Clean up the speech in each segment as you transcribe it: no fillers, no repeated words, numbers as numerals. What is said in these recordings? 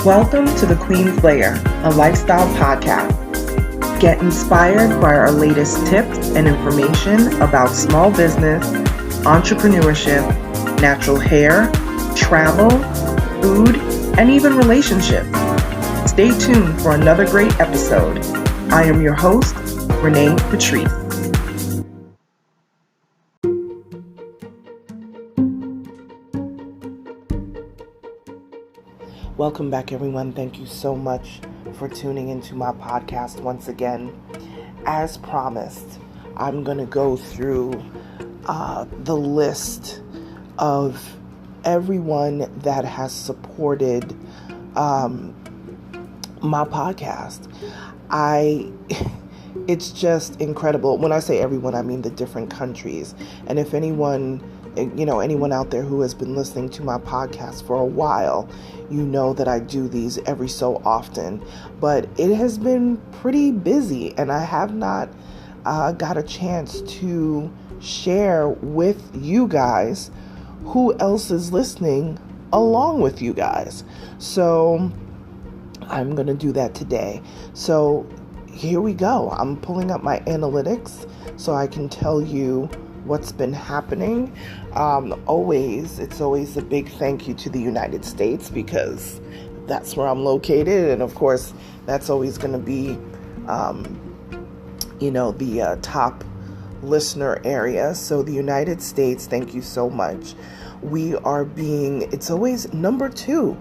Welcome to the Queen's Lair, a lifestyle podcast. Get inspired by our latest tips and information about small business, entrepreneurship, natural hair, travel, food, and even relationships. Stay tuned for another great episode. I am your host, Renee Patrice. Welcome back, everyone. Thank you so much for tuning into my podcast once again. As promised, I'm going to go through the list of everyone that has supported my podcast. It's just incredible. When I say everyone, I mean the different countries. And if anyone out there who has been listening to my podcast for a while, you know that I do these every so often. But it has been pretty busy, and I have not got a chance to share with you guys who else is listening along with you guys. So I'm going to do that today. So here we go. I'm pulling up my analytics so I can tell you what's been happening. It's always a big thank you to the United States because that's where I'm located. And of course, that's always going to be, the top listener area. So the United States, thank you so much. It's always number 2,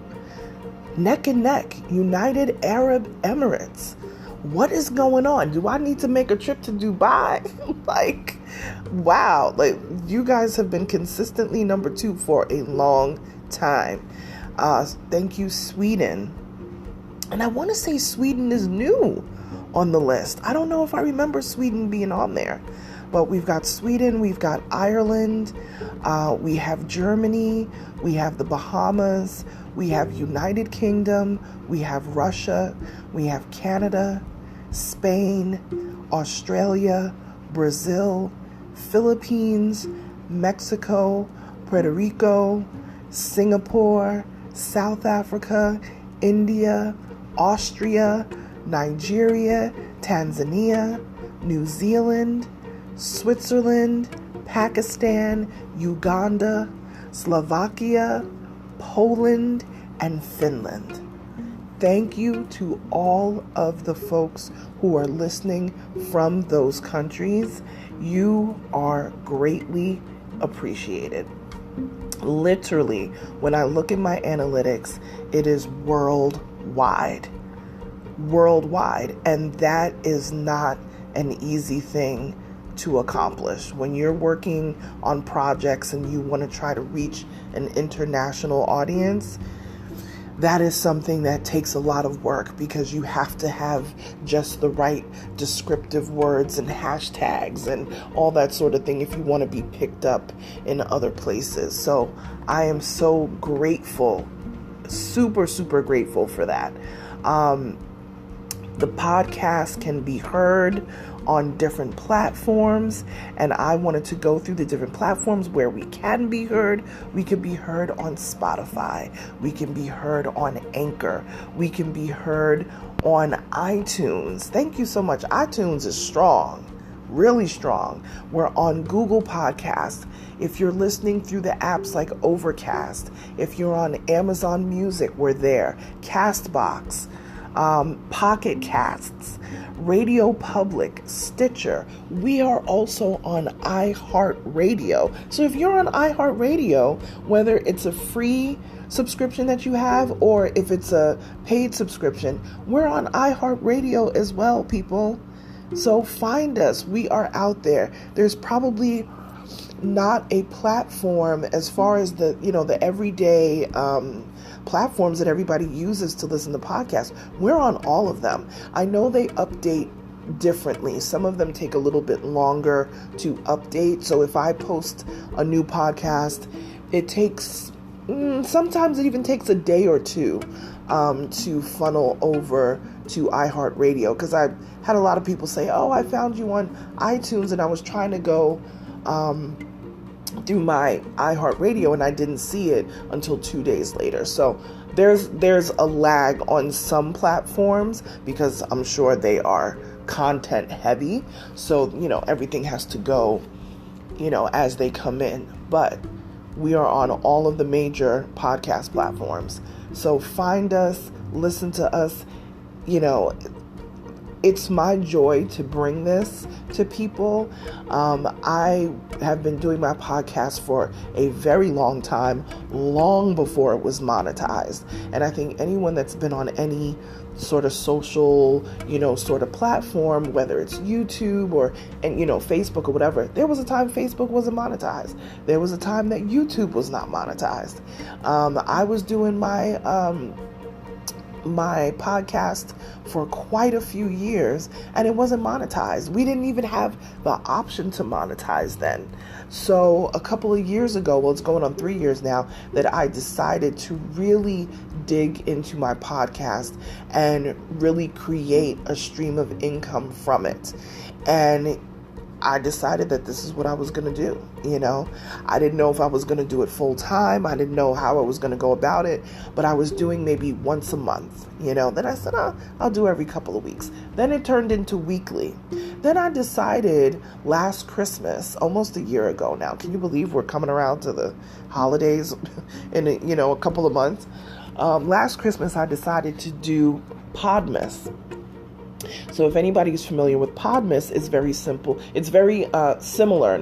neck and neck, United Arab Emirates. What is going on? Do I need to make a trip to Dubai? Wow. You guys have been consistently number 2 for a long time. Thank you, Sweden. And I want to say Sweden is new on the list. I don't know if I remember Sweden being on there. But we've got Sweden, we've got Ireland, we have Germany, we have the Bahamas, we have United Kingdom, we have Russia, we have Canada, Spain, Australia, Brazil, Philippines, Mexico, Puerto Rico, Singapore, South Africa, India, Austria, Nigeria, Tanzania, New Zealand, Switzerland, Pakistan, Uganda, Slovakia, Poland, and Finland. Thank you to all of the folks who are listening from those countries. You are greatly appreciated. Literally, when I look at my analytics, it is worldwide. And that is not an easy thing to accomplish. When you're working on projects and you want to try to reach an international audience, that is something that takes a lot of work because you have to have just the right descriptive words and hashtags and all that sort of thing if you want to be picked up in other places. So I am so grateful, super, super grateful for that. The podcast can be heard on different platforms, and I wanted to go through the different platforms where we can be heard. We can be heard on Spotify. We can be heard on Anchor. We can be heard on iTunes. Thank you so much. iTunes is strong, really strong. We're on Google Podcasts. If you're listening through the apps like Overcast, if you're on Amazon Music, we're there. Castbox, Pocket Casts, Radio Public, Stitcher. We are also on iHeartRadio. So if you're on iHeartRadio, whether it's a free subscription that you have or if it's a paid subscription, we're on iHeartRadio as well, people. So find us. We are out there. There's probably not a platform as far as the everyday platforms that everybody uses to listen to podcasts. We're on all of them. I know they update differently. Some of them take a little bit longer to update. So if I post a new podcast, it takes, sometimes it even takes a day or two to funnel over to iHeartRadio. Because I've had a lot of people say, oh, I found you on iTunes and I was trying to go through my iHeartRadio and I didn't see it until 2 days later. So there's a lag on some platforms because I'm sure they are content heavy. So, everything has to go, as they come in. But we are on all of the major podcast platforms. So find us, listen to us. It's my joy to bring this to people. I have been doing my podcast for a very long time, long before it was monetized. And I think anyone that's been on any sort of social, sort of platform, whether it's YouTube or, Facebook or whatever, there was a time Facebook wasn't monetized. There was a time that YouTube was not monetized. I was doing my podcast for quite a few years and it wasn't monetized. We didn't even have the option to monetize then. So a couple of years ago, well, it's going on 3 years now, that I decided to really dig into my podcast and really create a stream of income from it. And I decided that this is what I was going to do. I didn't know if I was going to do it full time. I didn't know how I was going to go about it, but I was doing maybe once a month, Then I said, I'll do every couple of weeks. Then it turned into weekly. Then I decided last Christmas, almost a year ago now, can you believe we're coming around to the holidays in, a couple of months? Last Christmas, I decided to do Podmas. So if anybody's familiar with Podmas, it's very simple. It's very similar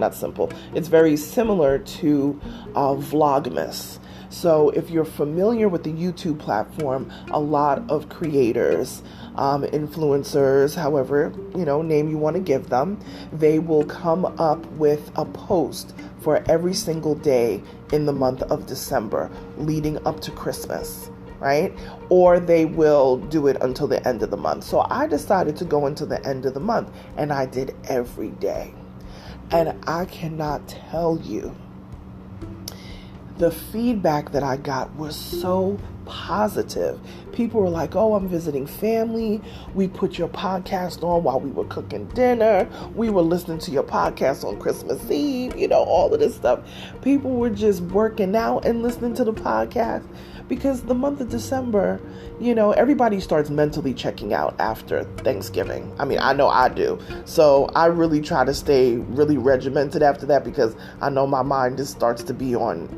to Vlogmas. So if you're familiar with the YouTube platform, a lot of creators, influencers, however, name you want to give them, they will come up with a post for every single day in the month of December leading up to Christmas. Right? Or they will do it until the end of the month. So I decided to go into the end of the month and I did every day. And I cannot tell you, the feedback that I got was so positive. People were like, oh, I'm visiting family. We put your podcast on while we were cooking dinner. We were listening to your podcast on Christmas Eve, all of this stuff. People were just working out and listening to the podcast. Because the month of December, everybody starts mentally checking out after Thanksgiving. I mean, I know I do. So I really try to stay really regimented after that because I know my mind just starts to be on,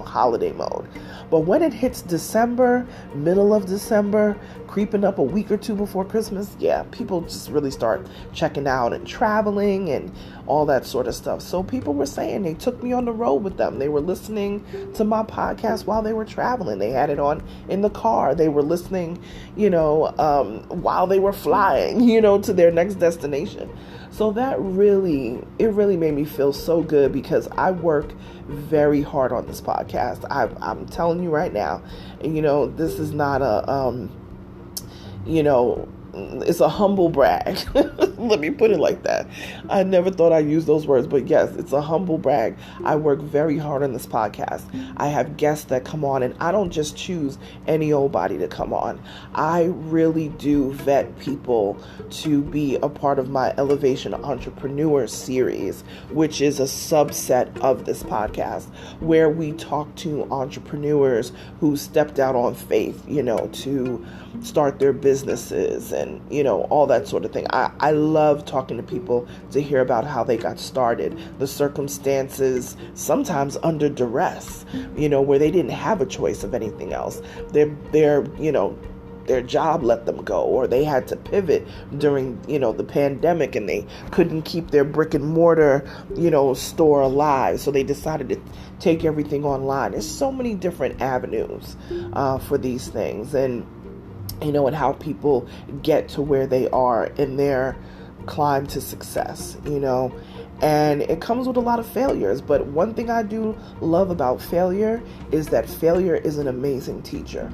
holiday mode. But when it hits December, middle of December, creeping up a week or two before Christmas, people just really start checking out and traveling and all that sort of stuff. So people were saying they took me on the road with them. They were listening to my podcast while they were traveling. They had it on in the car. They were listening, while they were flying, to their next destination. So that really made me feel so good because I work very hard on this podcast. I'm telling you right now, and this is not a, it's a humble brag. Let me put it like that. I never thought I'd use those words, but yes, it's a humble brag. I work very hard on this podcast. I have guests that come on, and I don't just choose any old body to come on. I really do vet people to be a part of my Elevation Entrepreneur series, which is a subset of this podcast, where we talk to entrepreneurs who stepped out on faith, to start their businesses and, all that sort of thing. I love talking to people to hear about how they got started, the circumstances, sometimes under duress, where they didn't have a choice of anything else. Their job let them go, or they had to pivot during, the pandemic and they couldn't keep their brick and mortar, store alive. So they decided to take everything online. There's so many different avenues for these things. And and how people get to where they are in their climb to success, and it comes with a lot of failures. But one thing I do love about failure is that failure is an amazing teacher,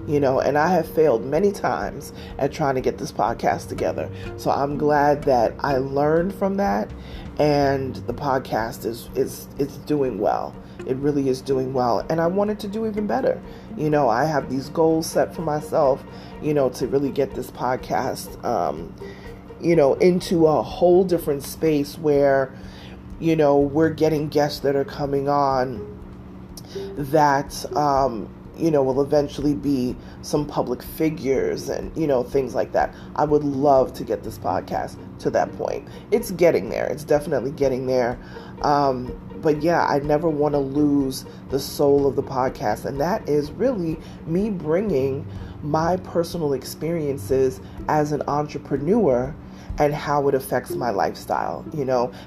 and I have failed many times at trying to get this podcast together. So I'm glad that I learned from that, and the podcast is doing well. It really is doing well. And I want it to do even better. I have these goals set for myself, to really get this podcast, into a whole different space where, we're getting guests that are coming on that will eventually be some public figures and, things like that. I would love to get this podcast to that point. It's getting there. It's definitely getting there. But yeah, I never want to lose the soul of the podcast. And that is really me bringing my personal experiences as an entrepreneur and how it affects my lifestyle,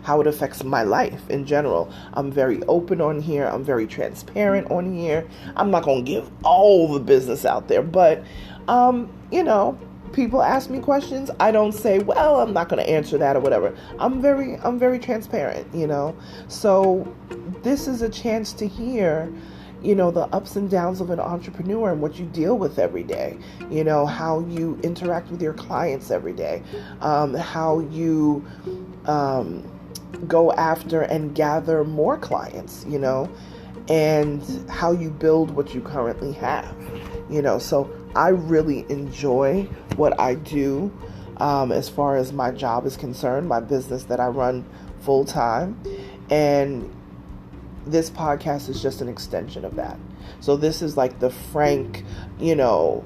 how it affects my life in general. I'm very open on here. I'm very transparent on here. I'm not going to give all the business out there, but, people ask me questions. I don't say, well, I'm not going to answer that or whatever. I'm very transparent, So this is a chance to hear, the ups and downs of an entrepreneur and what you deal with every day, how you interact with your clients every day, how you go after and gather more clients, and how you build what you currently have, so I really enjoy what I do as far as my job is concerned, my business that I run full time. And this podcast is just an extension of that. So this is like the frank, kind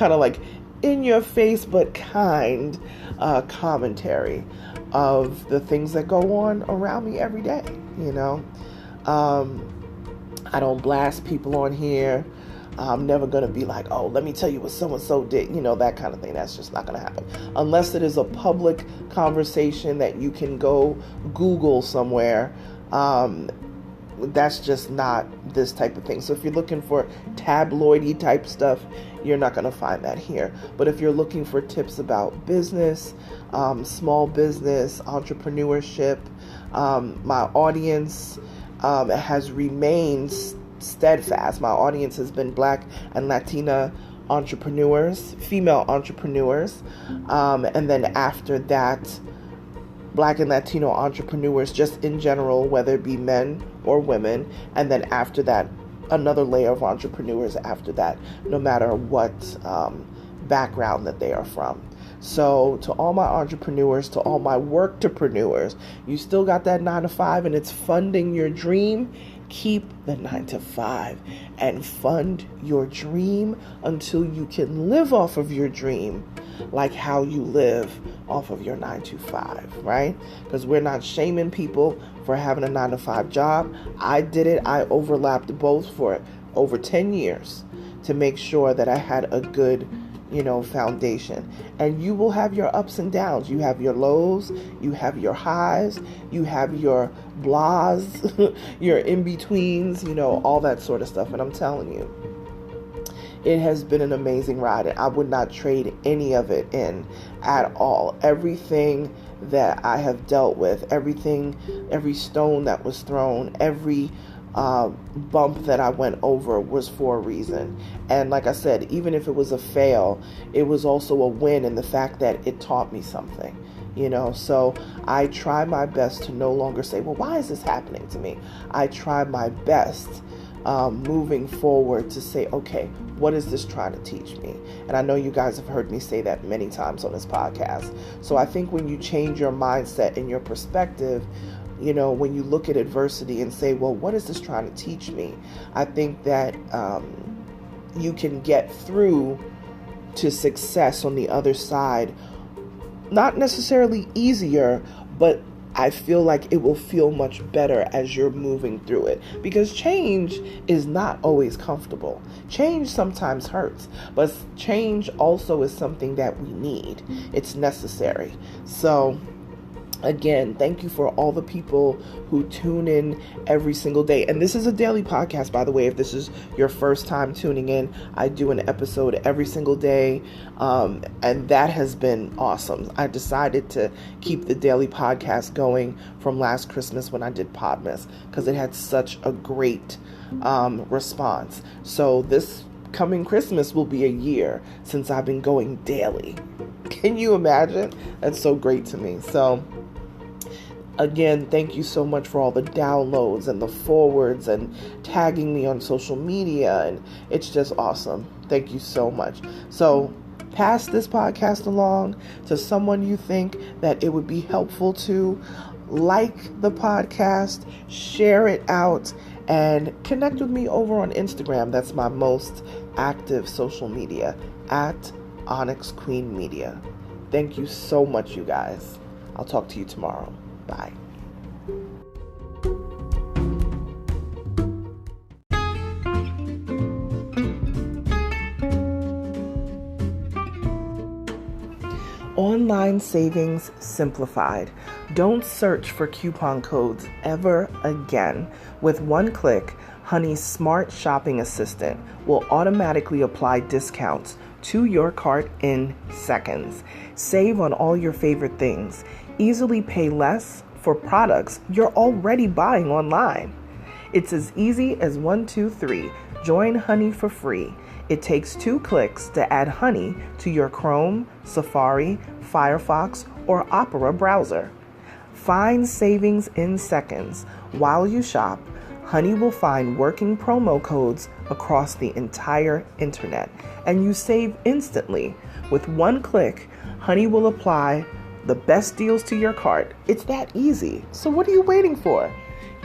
of like in your face, but kind commentary of the things that go on around me every day. I don't blast people on here. I'm never going to be like, oh, let me tell you what so-and-so did, that kind of thing. That's just not going to happen. Unless it is a public conversation that you can go Google somewhere. That's just not this type of thing. So if you're looking for tabloidy type stuff, you're not going to find that here. But if you're looking for tips about business, small business, entrepreneurship, my audience has remained steadfast. My audience has been Black and Latina entrepreneurs, female entrepreneurs, and then after that, Black and Latino entrepreneurs just in general, whether it be men or women, and then after that, another layer of entrepreneurs after that, no matter what background that they are from. So to all my entrepreneurs, to all my workpreneurs, you still got that 9 to 5 and it's funding your dream. Keep the 9 to 5 and fund your dream until you can live off of your dream like how you live off of your 9 to 5, right? Because we're not shaming people for having a 9 to 5 job. I did it. I overlapped both for over 10 years to make sure that I had a good foundation. And you will have your ups and downs. You have your lows, you have your highs, you have your blahs, your in-betweens, all that sort of stuff. And I'm telling you, it has been an amazing ride, and I would not trade any of it in at all. Everything that I have dealt with, every stone that was thrown, every bump that I went over was for a reason. And like I said, even if it was a fail, it was also a win in the fact that it taught me something, so I try my best to no longer say, well, why is this happening to me? I try my best moving forward to say, okay, what is this trying to teach me? And I know you guys have heard me say that many times on this podcast. So I think when you change your mindset and your perspective, when you look at adversity and say, well, what is this trying to teach me? I think that you can get through to success on the other side. Not necessarily easier, but I feel like it will feel much better as you're moving through it. Because change is not always comfortable. Change sometimes hurts, but change also is something that we need. It's necessary. So again, thank you for all the people who tune in every single day. And this is a daily podcast, by the way. If this is your first time tuning in, I do an episode every single day. And that has been awesome. I decided to keep the daily podcast going from last Christmas when I did Podmas, because it had such a great response. So this coming Christmas will be a year since I've been going daily. Can you imagine? That's so great to me. So again, thank you so much for all the downloads and the forwards and tagging me on social media. And it's just awesome. Thank you so much. So pass this podcast along to someone you think that it would be helpful to. Like the podcast, share it out, And connect with me over on Instagram. That's my most active social media, at Onyx Queen Media. Thank you so much, you guys. I'll talk to you tomorrow. Bye. Online savings simplified. Don't search for coupon codes ever again. With one click, Honey's smart shopping assistant will automatically apply discounts to your cart in seconds. Save on all your favorite things. Easily pay less for products you're already buying online. It's as easy as 1, 2, 3. Join Honey for free. It takes 2 clicks to add Honey to your Chrome, Safari, Firefox, or Opera browser. Find savings in seconds. While you shop, Honey will find working promo codes across the entire internet, and you save instantly. With one click, Honey will apply the best deals to your cart. It's that easy. So what are you waiting for?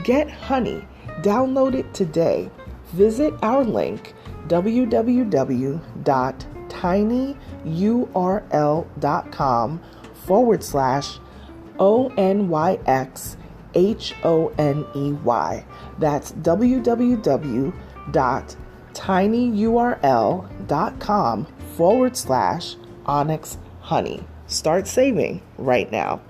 Get Honey. Download it today. Visit our link, www.tinyurl.com/ONYXHONEY. That's www.tinyurl.com/Onyx Honey. Start saving right now.